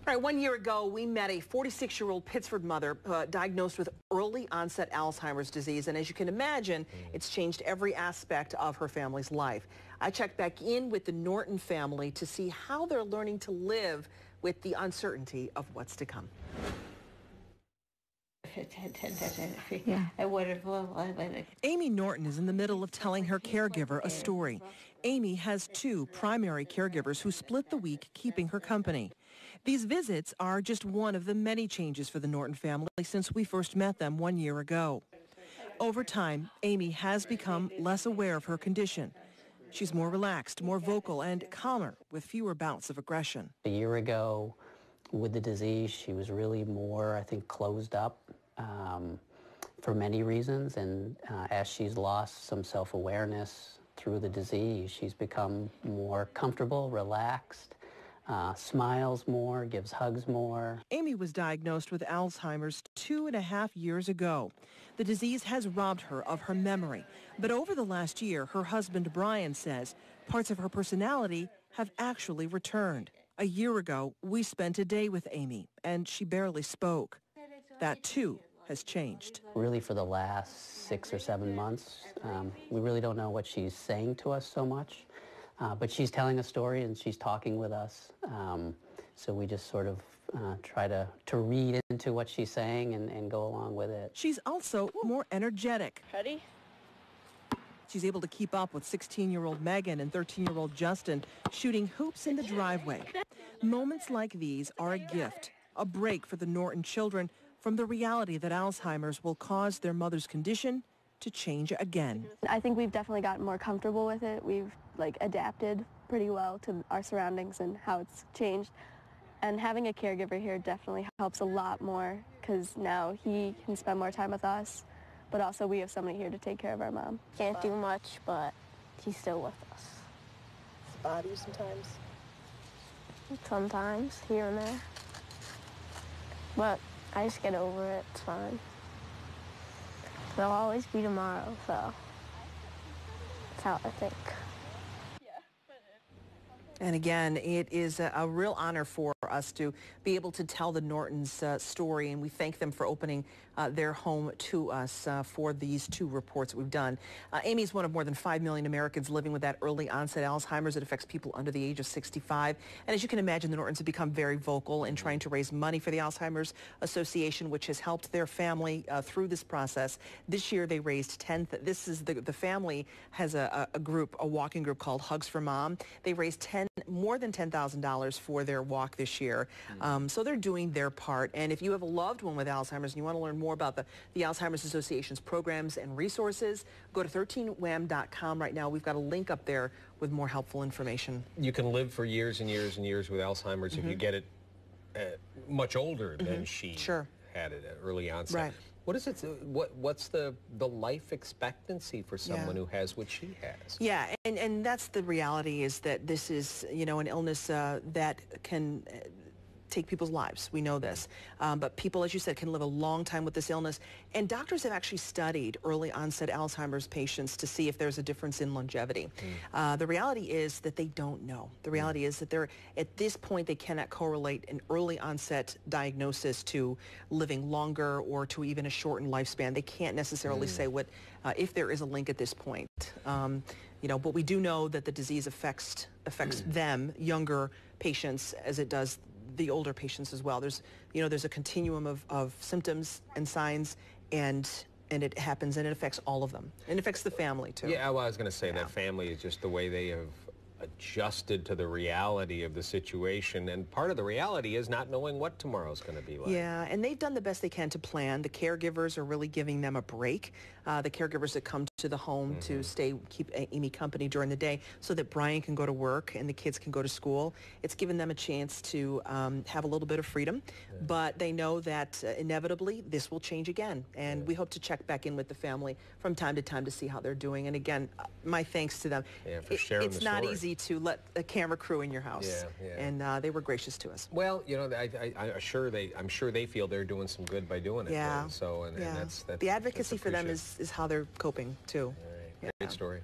All right, 1 year ago, we met a 46-year-old Pittsford mother diagnosed with early onset Alzheimer's disease. And as you can imagine, it's changed every aspect of her family's life. I checked back in with the Norton family to see how they're learning to live with the uncertainty of what's to come. Yeah. Amy Norton is in the middle of telling her caregiver a story. Amy has two primary caregivers who split the week keeping her company. These visits are just one of the many changes for the Norton family since we first met them 1 year ago. Over time, Amy has become less aware of her condition. She's more relaxed, more vocal, and calmer with fewer bouts of aggression. A year ago, with the disease, she was really more, I think, closed up for many reasons. And as she's lost some self-awareness through the disease, she's become more comfortable, relaxed, smiles more, gives hugs more. Amy was diagnosed with Alzheimer's 2.5 years ago. The disease has robbed her of her memory. But over the last year, her husband, Brian, says parts of her personality have actually returned. A year ago, we spent a day with Amy, and she barely spoke. That, too, has changed. Really, for the last 6 or 7 months, we really don't know what she's saying to us so much. But she's telling a story and she's talking with us. So we just sort of try to read into what she's saying and go along with it. She's also more energetic. Ready? She's able to keep up with 16-year-old Megan and 13-year-old Justin shooting hoops in the driveway. Moments like these are a gift, a break for the Norton children from the reality that Alzheimer's will cause their mother's condition to change again. I think we've definitely gotten more comfortable with it. We've adapted pretty well to our surroundings and how it's changed. And having a caregiver here definitely helps a lot more because now he can spend more time with us, but also we have somebody here to take care of our mom. Can't do much, but he's still with us. Does it bother you sometimes? Sometimes, here and there. But I just get over it, it's fine. There'll always be tomorrow, so that's how I think. And again, it is a real honor for us to be able to tell the Nortons' story, and we thank them for opening their home to us for these two reports we've done. Amy is one of more than 5 million Americans living with that early onset Alzheimer's. It affects people under the age of 65. And as you can imagine, the Nortons have become very vocal in trying to raise money for the Alzheimer's Association, which has helped their family through this process. This year they raised the family has a group, a walking group called Hugs for Mom. They raised more than $10,000 for their walk this year. So they're doing their part. And if you have a loved one with Alzheimer's and you want to learn more about the Alzheimer's Association's programs and resources, go to 13wham.com right now. We've got a link up there with more helpful information. You can live for years and years and years with Alzheimer's if you get it much older than she had it at early onset. Right. What is it? What's the life expectancy for someone who has what she has? Yeah, and that's the reality, is that this is, an illness that can take people's lives. We know this. But people, as you said, can live a long time with this illness. And doctors have actually studied early onset Alzheimer's patients to see if there's a difference in longevity. The reality is that they don't know. The reality is that at this point, they cannot correlate an early onset diagnosis to living longer or to even a shortened lifespan. They can't necessarily say if there is a link at this point. But we do know that the disease affects them, younger patients, as it does the older patients as well. There's a continuum of symptoms and signs, and it happens, and it affects all of them. And it affects the family, too. Yeah, well, I was going to say that family is just the way they have adjusted to the reality of the situation, and part of the reality is not knowing what tomorrow's going to be like. Yeah, and they've done the best they can to plan. The caregivers are really giving them a break. The caregivers that come to the home to keep Amy company during the day so that Brian can go to work and the kids can go to school. It's given them a chance to have a little bit of freedom, but they know that inevitably this will change again, and we hope to check back in with the family from time to time to see how they're doing. And again, my thanks to them. Yeah, for sharing the story. It's not easy to let a camera crew in your house, and they were gracious to us. Well, I'm sure they feel they're doing some good by doing it. Yeah. And that's the advocacy for them is how they're coping too. All right. Great story.